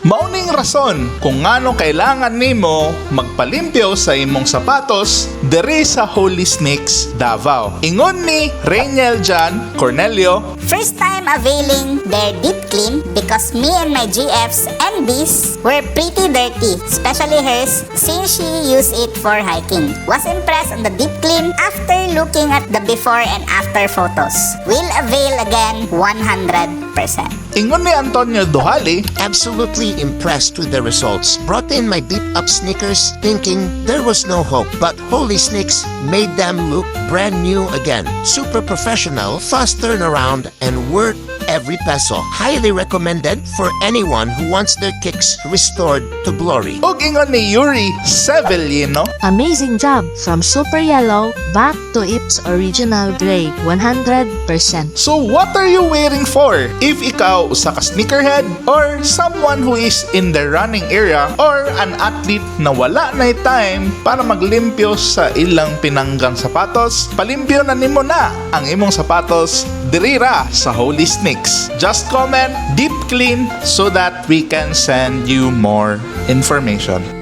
Mauning rason kung ngano kailangan nimo magpalimpyo sa imong sapatos diri sa Holy Snakes, Davao. Ingon ni Rainiel Jan Cornelio, First time availing their deep clean because me and my GFs and Bs were pretty dirty, especially hers since she used it for hiking. Was impressed on the deep clean after looking at the before and after photos. Will avail again 100%. ingon ni Antonio Duhali, Absolutely impressed with the results. Brought in my beat up sneakers thinking there was no hope, but Holy Sneaks made them look brand new again. Super professional, fast turnaround, and worth every peso. Highly recommended for anyone who wants their kicks restored to glory. ug ingon ni Yuri Sevillino, Amazing job from super yellow back to its original gray, 100%. so what are you waiting for? If ikaw usa ka sneakerhead or someone who is in the running area or an athlete na wala na time para maglimpyo sa ilang pinanggang sapatos, palimpyo na nimo na ang imong sapatos diri ra sa Holy Snakes. Just comment deep clean so that we can send you more information.